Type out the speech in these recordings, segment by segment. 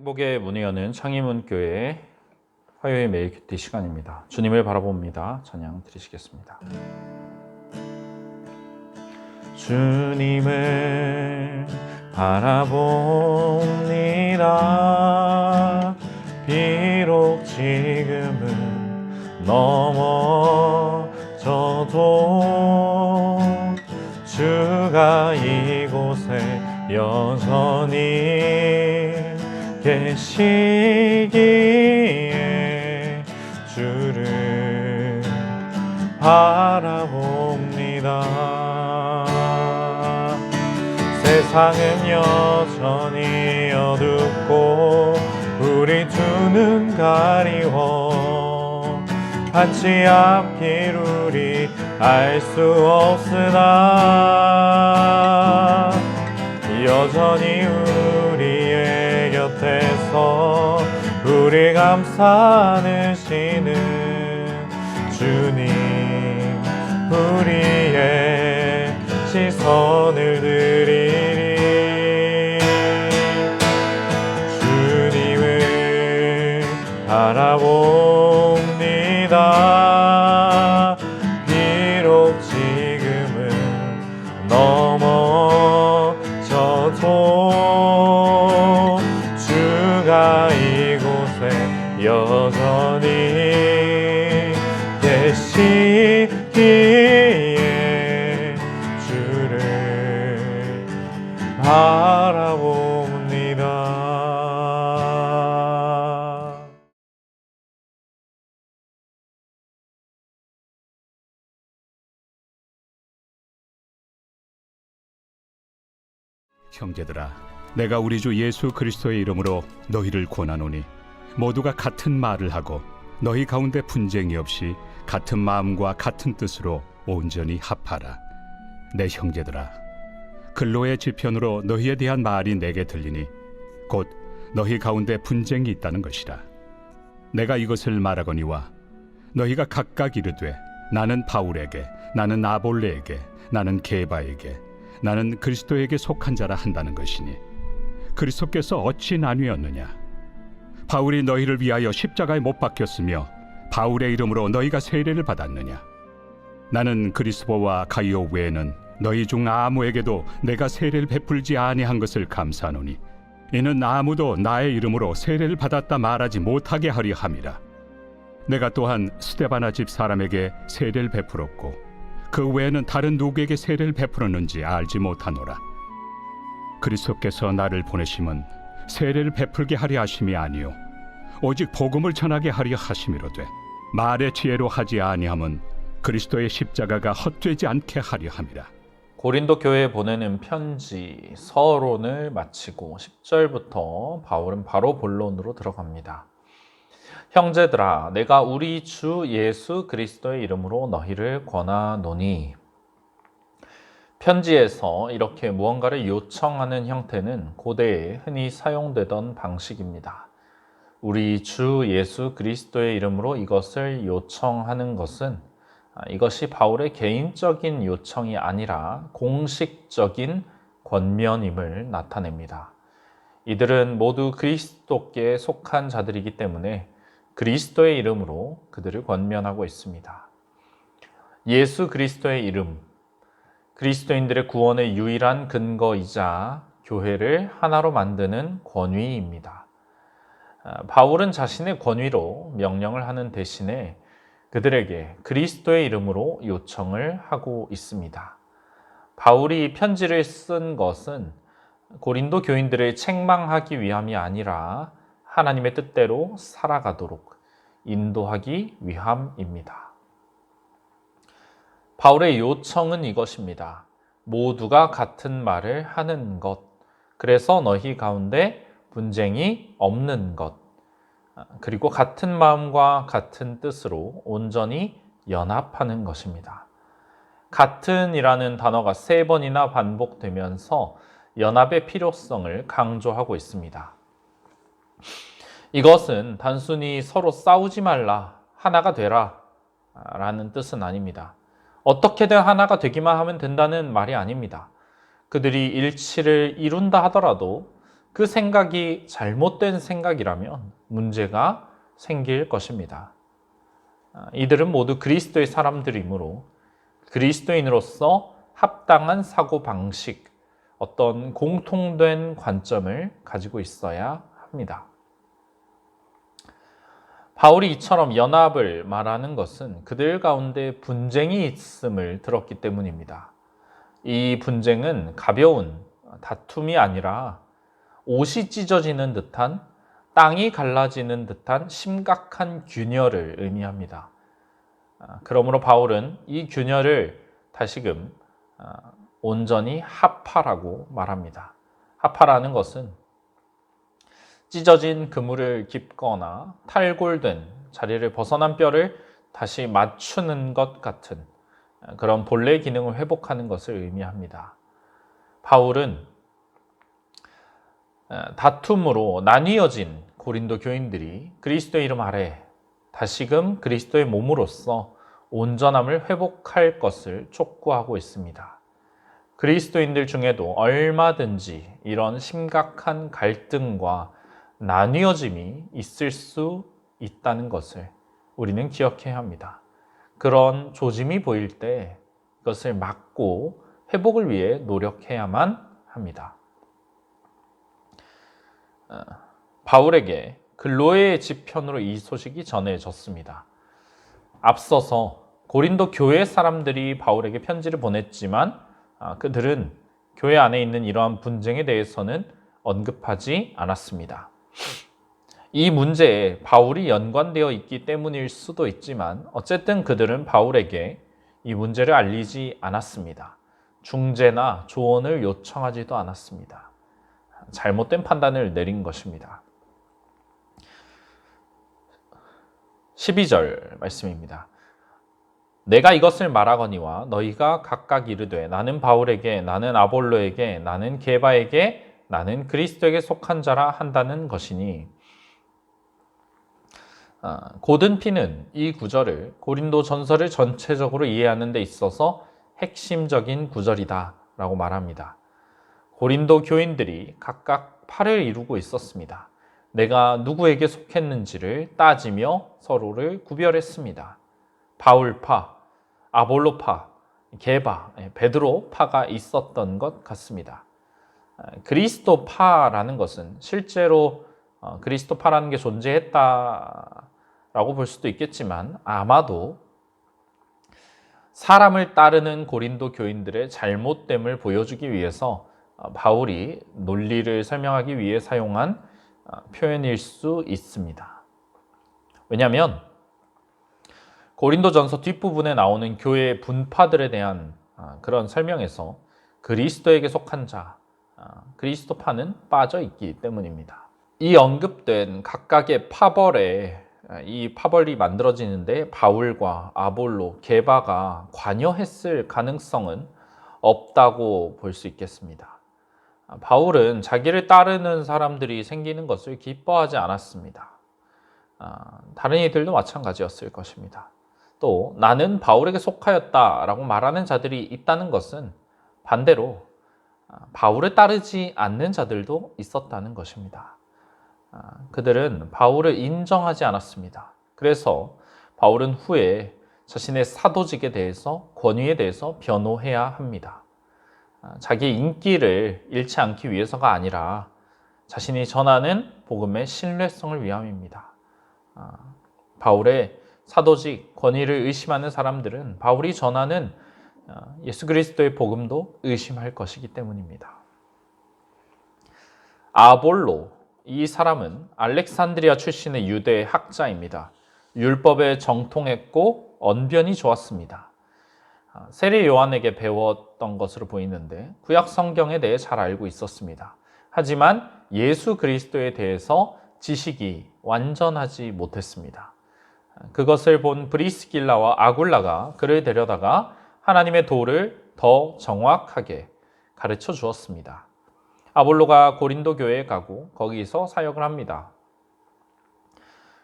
행복의 문을 여는 창의문교회 화요일 매일 큐티 시간입니다. 주님을 바라봅니다. 찬양 드리시겠습니다. 주님을 바라봅니다. 비록 지금은 넘어져도 주가 이곳에 여전히 계시기에 주를 바라봅니다. 세상은 여전히 어둡고 우리 두 눈 가리워 한치 앞길 우리 알 수 없으나 여전히 우리의 곁에서 우리 감싸 안으시는 주님, 우리의 시선을 드리리. 주님을 바라봅니다. 비록 지금은 넘어져도 주가 이곳에 여전히 계시기에 주를 바라봅니다. 형제들아, 내가 우리 주 예수 그리스도의 이름으로 너희를 권하노니 모두가 같은 말을 하고 너희 가운데 분쟁이 없이 같은 마음과 같은 뜻으로 온전히 합하라. 내 형제들아, 근로의 지편으로 너희에 대한 말이 내게 들리니 곧 너희 가운데 분쟁이 있다는 것이라. 내가 이것을 말하거니와 너희가 각각 이르되 나는 바울에게, 나는 아볼레에게, 나는 게바에게, 나는 그리스도에게 속한 자라 한다는 것이니 그리스도께서 어찌 나뉘었느냐? 바울이 너희를 위하여 십자가에 못 박혔으며 바울의 이름으로 너희가 세례를 받았느냐? 나는 그리스도와 가이오 외에는 너희 중 아무에게도 내가 세례를 베풀지 아니한 것을 감사하노니 이는 아무도 나의 이름으로 세례를 받았다 말하지 못하게 하려 함이라. 내가 또한 스데바나 집 사람에게 세례를 베풀었고 그 외에는 다른 누구에게 세례를 베풀었는지 알지 못하노라. 그리스도께서 나를 보내심은 세례를 베풀게 하려 하심이 아니요 오직 복음을 전하게 하려 하심이로되 말의 지혜로 하지 아니함은 그리스도의 십자가가 헛되지 않게 하려 함이라. 고린도 교회에 보내는 편지 서론을 마치고 10절부터 바울은 바로 본론으로 들어갑니다. 형제들아, 내가 우리 주 예수 그리스도의 이름으로 너희를 권하노니. 편지에서 이렇게 무언가를 요청하는 형태는 고대에 흔히 사용되던 방식입니다. 우리 주 예수 그리스도의 이름으로 이것을 요청하는 것은 이것이 바울의 개인적인 요청이 아니라 공식적인 권면임을 나타냅니다. 이들은 모두 그리스도께 속한 자들이기 때문에 그리스도의 이름으로 그들을 권면하고 있습니다. 예수 그리스도의 이름, 그리스도인들의 구원의 유일한 근거이자 교회를 하나로 만드는 권위입니다. 바울은 자신의 권위로 명령을 하는 대신에 그들에게 그리스도의 이름으로 요청을 하고 있습니다. 바울이 편지를 쓴 것은 고린도 교인들을 책망하기 위함이 아니라 하나님의 뜻대로 살아가도록 인도하기 위함입니다. 바울의 요청은 이것입니다. 모두가 같은 말을 하는 것, 그래서 너희 가운데 분쟁이 없는 것, 그리고 같은 마음과 같은 뜻으로 온전히 연합하는 것입니다. 같은이라는 단어가 3번이나 반복되면서 연합의 필요성을 강조하고 있습니다. 이것은 단순히 서로 싸우지 말라, 하나가 되라 라는 뜻은 아닙니다. 어떻게든 하나가 되기만 하면 된다는 말이 아닙니다. 그들이 일치를 이룬다 하더라도 그 생각이 잘못된 생각이라면 문제가 생길 것입니다. 이들은 모두 그리스도의 사람들이므로 그리스도인으로서 합당한 사고방식, 어떤 공통된 관점을 가지고 있어야 합니다. 바울이 이처럼 연합을 말하는 것은 그들 가운데 분쟁이 있음을 들었기 때문입니다. 이 분쟁은 가벼운 다툼이 아니라 옷이 찢어지는 듯한, 땅이 갈라지는 듯한 심각한 균열을 의미합니다. 그러므로 바울은 이 균열을 다시금 온전히 하파라고 말합니다. 하파라는 것은 찢어진 그물을 깁거나 탈골된 자리를 벗어난 뼈를 다시 맞추는 것 같은 그런 본래의 기능을 회복하는 것을 의미합니다. 바울은 다툼으로 나뉘어진 고린도 교인들이 그리스도의 이름 아래 다시금 그리스도의 몸으로서 온전함을 회복할 것을 촉구하고 있습니다. 그리스도인들 중에도 얼마든지 이런 심각한 갈등과 나뉘어짐이 있을 수 있다는 것을 우리는 기억해야 합니다. 그런 조짐이 보일 때 그것을 막고 회복을 위해 노력해야만 합니다. 바울에게 글로의 지편으로 이 소식이 전해졌습니다. 앞서서 고린도 교회 사람들이 바울에게 편지를 보냈지만 그들은 교회 안에 있는 이러한 분쟁에 대해서는 언급하지 않았습니다. 이 문제에 바울이 연관되어 있기 때문일 수도 있지만 어쨌든 그들은 바울에게 이 문제를 알리지 않았습니다. 중재나 조언을 요청하지도 않았습니다. 잘못된 판단을 내린 것입니다. 12절 말씀입니다. 내가 이것을 말하거니와 너희가 각각 이르되 나는 바울에게, 나는 아볼로에게, 나는 게바에게, 나는 그리스도에게 속한 자라 한다는 것이니, 고든피는 이 구절을 고린도 전서를 전체적으로 이해하는 데 있어서 핵심적인 구절이다 라고 말합니다. 고린도 교인들이 각각 파를 이루고 있었습니다. 내가 누구에게 속했는지를 따지며 서로를 구별했습니다. 바울파, 아볼로파, 게바, 베드로파가 있었던 것 같습니다. 그리스도파라는 것은 실제로 그리스도파라는 게 존재했다라고 볼 수도 있겠지만 아마도 사람을 따르는 고린도 교인들의 잘못됨을 보여주기 위해서 바울이 논리를 설명하기 위해 사용한 표현일 수 있습니다. 왜냐하면 고린도전서 뒷부분에 나오는 교회의 분파들에 대한 그런 설명에서 그리스도에게 속한 자, 그리스도파는 빠져 있기 때문입니다. 이 언급된 각각의 파벌에 이 파벌이 만들어지는데 바울과 아볼로, 게바가 관여했을 가능성은 없다고 볼 수 있겠습니다. 바울은 자기를 따르는 사람들이 생기는 것을 기뻐하지 않았습니다. 다른 이들도 마찬가지였을 것입니다. 또 나는 바울에게 속하였다라고 말하는 자들이 있다는 것은 반대로 바울을 따르지 않는 자들도 있었다는 것입니다. 그들은 바울을 인정하지 않았습니다. 그래서 바울은 후에 자신의 사도직에 대해서, 권위에 대해서 변호해야 합니다. 자기의 인기를 잃지 않기 위해서가 아니라 자신이 전하는 복음의 신뢰성을 위함입니다. 바울의 사도직, 권위를 의심하는 사람들은 바울이 전하는 예수 그리스도의 복음도 의심할 것이기 때문입니다. 아볼로, 이 사람은 알렉산드리아 출신의 유대 학자입니다. 율법에 정통했고 언변이 좋았습니다. 세례 요한에게 배웠던 것으로 보이는데 구약 성경에 대해 잘 알고 있었습니다. 하지만 예수 그리스도에 대해서 지식이 완전하지 못했습니다. 그것을 본 브리스길라와 아굴라가 그를 데려다가 하나님의 도를 더 정확하게 가르쳐 주었습니다. 아볼로가 고린도 교회에 가고 거기서 사역을 합니다.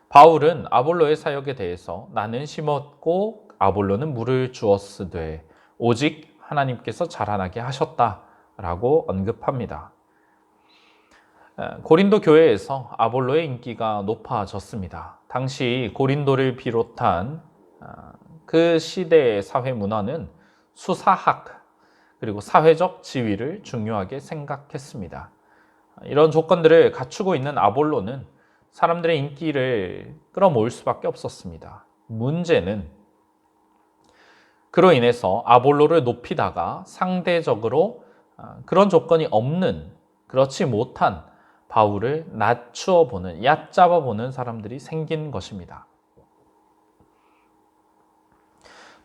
바울은 아볼로의 사역에 대해서 나는 심었고 아볼로는 물을 주었으되 오직 하나님께서 자라나게 하셨다라고 언급합니다. 고린도 교회에서 아볼로의 인기가 높아졌습니다. 당시 고린도를 비롯한 그 시대의 사회 문화는 수사학 그리고 사회적 지위를 중요하게 생각했습니다. 이런 조건들을 갖추고 있는 아볼로는 사람들의 인기를 끌어모을 수밖에 없었습니다. 문제는 그로 인해서 아볼로를 높이다가 상대적으로 그런 조건이 없는, 그렇지 못한 바울을 낮추어 보는, 얕잡아 보는 사람들이 생긴 것입니다.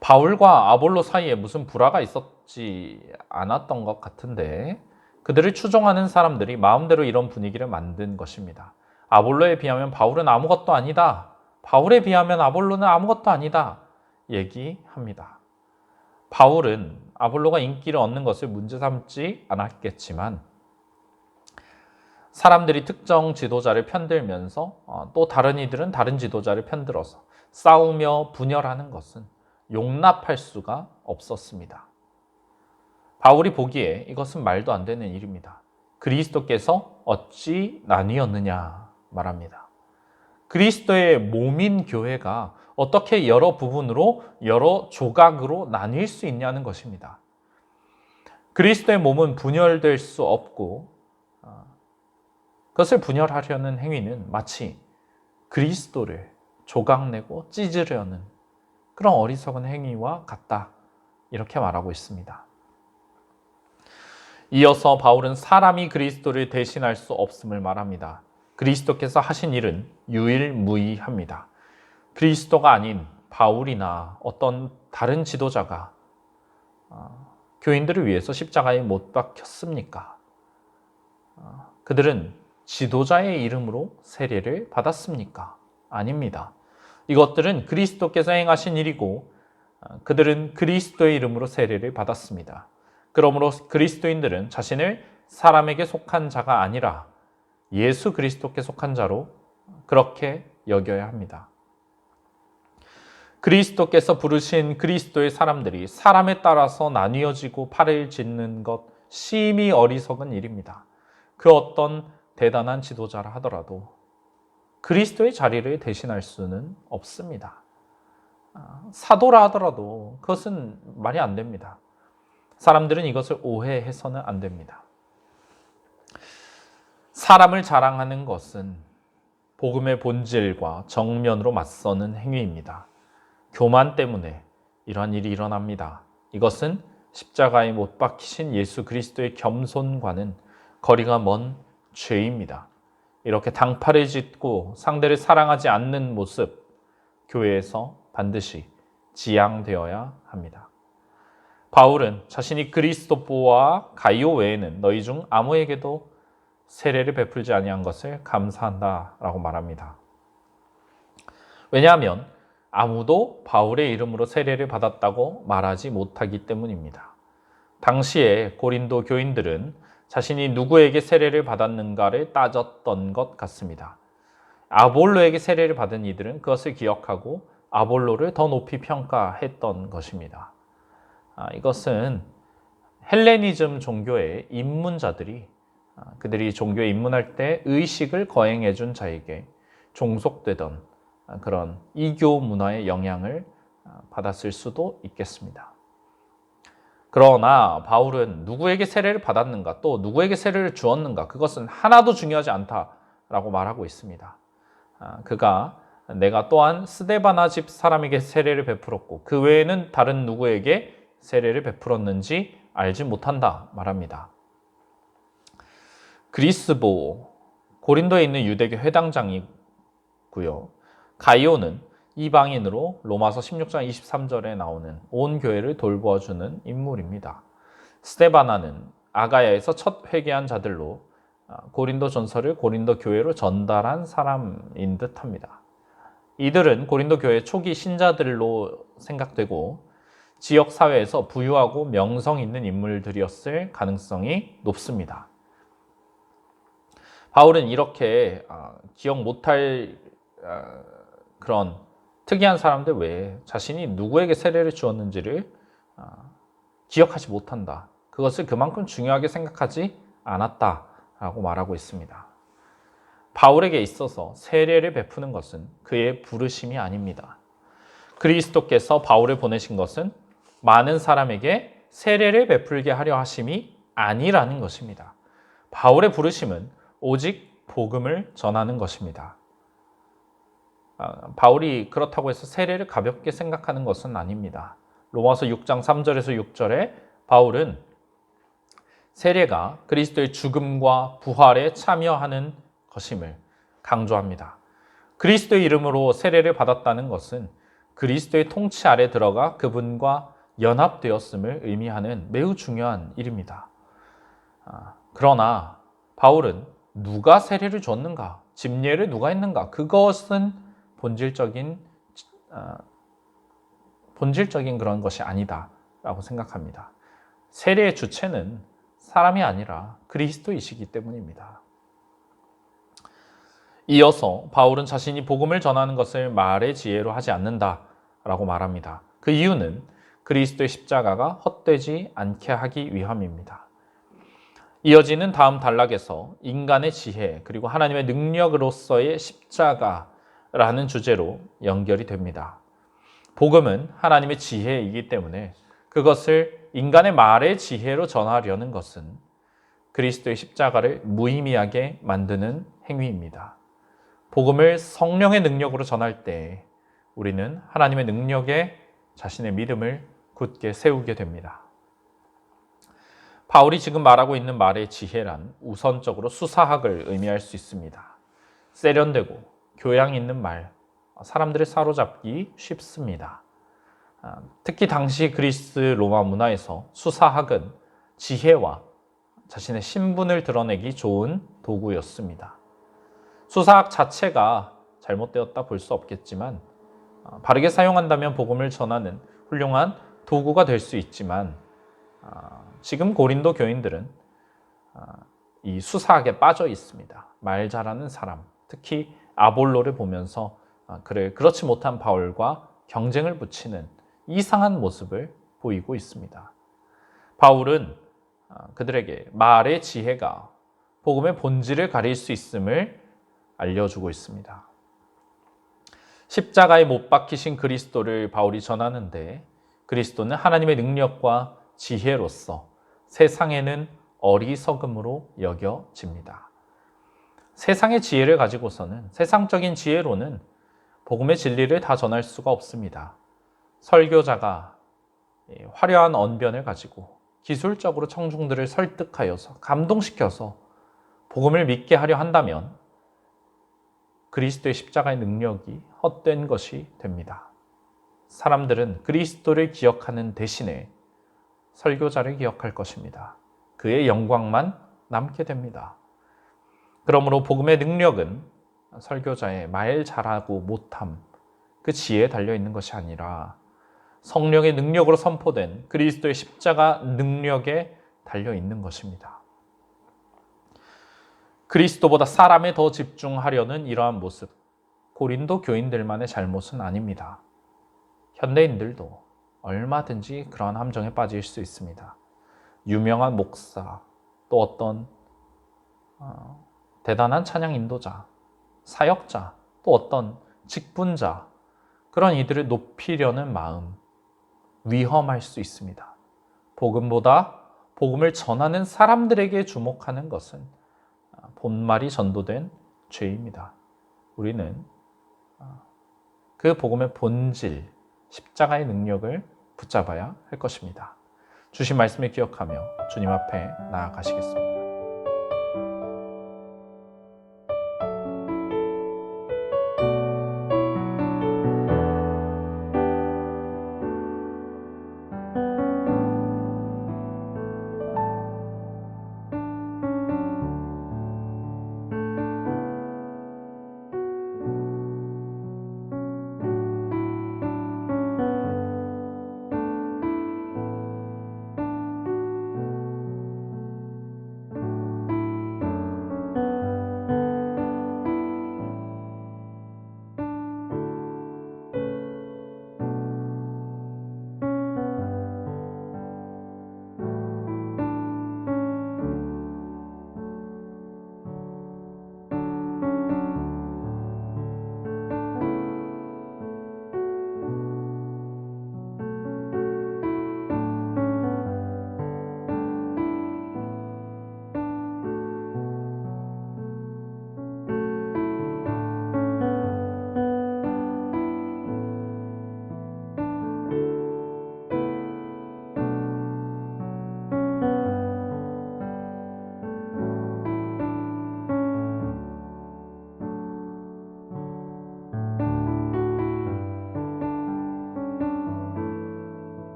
바울과 아볼로 사이에 무슨 불화가 있었지 않았던 것 같은데 그들을 추종하는 사람들이 마음대로 이런 분위기를 만든 것입니다. 아볼로에 비하면 바울은 아무것도 아니다. 바울에 비하면 아볼로는 아무것도 아니다. 얘기합니다. 바울은 아볼로가 인기를 얻는 것을 문제 삼지 않았겠지만 사람들이 특정 지도자를 편들면서 또 다른 이들은 다른 지도자를 편들어서 싸우며 분열하는 것은 용납할 수가 없었습니다. 바울이 보기에 이것은 말도 안 되는 일입니다. 그리스도께서 어찌 나뉘었느냐 말합니다. 그리스도의 몸인 교회가 어떻게 여러 부분으로, 여러 조각으로 나뉠 수 있냐는 것입니다. 그리스도의 몸은 분열될 수 없고 그것을 분열하려는 행위는 마치 그리스도를 조각내고 찢으려는 그런 어리석은 행위와 같다. 이렇게 말하고 있습니다. 이어서 바울은 사람이 그리스도를 대신할 수 없음을 말합니다. 그리스도께서 하신 일은 유일무이합니다. 그리스도가 아닌 바울이나 어떤 다른 지도자가 교인들을 위해서 십자가에 못 박혔습니까? 그들은 지도자의 이름으로 세례를 받았습니까? 아닙니다. 이것들은 그리스도께서 행하신 일이고 그들은 그리스도의 이름으로 세례를 받았습니다. 그러므로 그리스도인들은 자신을 사람에게 속한 자가 아니라 예수 그리스도께 속한 자로 그렇게 여겨야 합니다. 그리스도께서 부르신 그리스도의 사람들이 사람에 따라서 나뉘어지고 팔을 짓는 것 심히 어리석은 일입니다. 그 어떤 대단한 지도자라 하더라도 그리스도의 자리를 대신할 수는 없습니다. 사도라 하더라도 그것은 말이 안 됩니다. 사람들은 이것을 오해해서는 안 됩니다. 사람을 자랑하는 것은 복음의 본질과 정면으로 맞서는 행위입니다. 교만 때문에 이러한 일이 일어납니다. 이것은 십자가에 못 박히신 예수 그리스도의 겸손과는 거리가 먼 죄입니다. 이렇게 당파를 짓고 상대를 사랑하지 않는 모습, 교회에서 반드시 지양되어야 합니다. 바울은 자신이 그리스도보와 가이오 외에는 너희 중 아무에게도 세례를 베풀지 아니한 것을 감사한다라고 말합니다. 왜냐하면 아무도 바울의 이름으로 세례를 받았다고 말하지 못하기 때문입니다. 당시에 고린도 교인들은 자신이 누구에게 세례를 받았는가를 따졌던 것 같습니다. 아볼로에게 세례를 받은 이들은 그것을 기억하고 아볼로를 더 높이 평가했던 것입니다. 이것은 헬레니즘 종교의 입문자들이 그들이 종교에 입문할 때 의식을 거행해 준 자에게 종속되던 그런 이교 문화의 영향을 받았을 수도 있겠습니다. 그러나 바울은 누구에게 세례를 받았는가 또 누구에게 세례를 주었는가 그것은 하나도 중요하지 않다라고 말하고 있습니다. 그가 내가 또한 스데바나 집 사람에게 세례를 베풀었고 그 외에는 다른 누구에게 세례를 베풀었는지 알지 못한다 말합니다. 그리스보, 고린도에 있는 유대교 회당장이고요. 가이오는 이방인으로 로마서 16장 23절에 나오는 온 교회를 돌보아주는 인물입니다. 스데바나는 아가야에서 첫 회개한 자들로 고린도 전서를 고린도 교회로 전달한 사람인 듯합니다. 이들은 고린도 교회 초기 신자들로 생각되고 지역 사회에서 부유하고 명성 있는 인물들이었을 가능성이 높습니다. 바울은 이렇게 기억 못할 그런 특이한 사람들 외에 자신이 누구에게 세례를 주었는지를 기억하지 못한다. 그것을 그만큼 중요하게 생각하지 않았다라고 말하고 있습니다. 바울에게 있어서 세례를 베푸는 것은 그의 부르심이 아닙니다. 그리스도께서 바울을 보내신 것은 많은 사람에게 세례를 베풀게 하려 하심이 아니라는 것입니다. 바울의 부르심은 오직 복음을 전하는 것입니다. 바울이 그렇다고 해서 세례를 가볍게 생각하는 것은 아닙니다. 로마서 6장 3절에서 6절에 바울은 세례가 그리스도의 죽음과 부활에 참여하는 것임을 강조합니다. 그리스도의 이름으로 세례를 받았다는 것은 그리스도의 통치 아래 들어가 그분과 연합되었음을 의미하는 매우 중요한 일입니다. 그러나 바울은 누가 세례를 줬는가, 집례를 누가 했는가, 그것은 본질적인 그런 것이 아니다라고 생각합니다. 세례의 주체는 사람이 아니라 그리스도이시기 때문입니다. 이어서 바울은 자신이 복음을 전하는 것을 말의 지혜로 하지 않는다라고 말합니다. 그 이유는 그리스도의 십자가가 헛되지 않게 하기 위함입니다. 이어지는 다음 단락에서 인간의 지혜 그리고 하나님의 능력으로서의 십자가라는 주제로 연결이 됩니다. 복음은 하나님의 지혜이기 때문에 그것을 인간의 말의 지혜로 전하려는 것은 그리스도의 십자가를 무의미하게 만드는 행위입니다. 복음을 성령의 능력으로 전할 때 우리는 하나님의 능력에 자신의 믿음을 굳게 세우게 됩니다. 바울이 지금 말하고 있는 말의 지혜란 우선적으로 수사학을 의미할 수 있습니다. 세련되고 교양 있는 말, 사람들을 사로잡기 쉽습니다. 특히 당시 그리스 로마 문화에서 수사학은 지혜와 자신의 신분을 드러내기 좋은 도구였습니다. 수사학 자체가 잘못되었다 볼 수 없겠지만 바르게 사용한다면 복음을 전하는 훌륭한 도구가 될 수 있지만 지금 고린도 교인들은 이 수사학에 빠져 있습니다. 말 잘하는 사람, 특히 아볼로를 보면서 그렇지 못한 바울과 경쟁을 붙이는 이상한 모습을 보이고 있습니다. 바울은 그들에게 말의 지혜가 복음의 본질을 가릴 수 있음을 알려주고 있습니다. 십자가에 못 박히신 그리스도를 바울이 전하는데 그리스도는 하나님의 능력과 지혜로서 세상에는 어리석음으로 여겨집니다. 세상의 지혜를 가지고서는 세상적인 지혜로는 복음의 진리를 다 전할 수가 없습니다. 설교자가 화려한 언변을 가지고 기술적으로 청중들을 설득하여서 감동시켜서 복음을 믿게 하려 한다면 그리스도의 십자가의 능력이 헛된 것이 됩니다. 사람들은 그리스도를 기억하는 대신에 설교자를 기억할 것입니다. 그의 영광만 남게 됩니다. 그러므로 복음의 능력은 설교자의 말 잘하고 못함, 그 지혜에 달려있는 것이 아니라 성령의 능력으로 선포된 그리스도의 십자가 능력에 달려있는 것입니다. 그리스도보다 사람에 더 집중하려는 이러한 모습, 고린도 교인들만의 잘못은 아닙니다. 현대인들도 얼마든지 그러한 함정에 빠질 수 있습니다. 유명한 목사, 또 어떤 대단한 찬양 인도자, 사역자, 또 어떤 직분자, 그런 이들을 높이려는 마음, 위험할 수 있습니다. 복음보다 복음을 전하는 사람들에게 주목하는 것은 본말이 전도된 죄입니다. 우리는 그 복음의 본질, 십자가의 능력을 붙잡아야 할 것입니다. 주신 말씀을 기억하며 주님 앞에 나아가시겠습니다.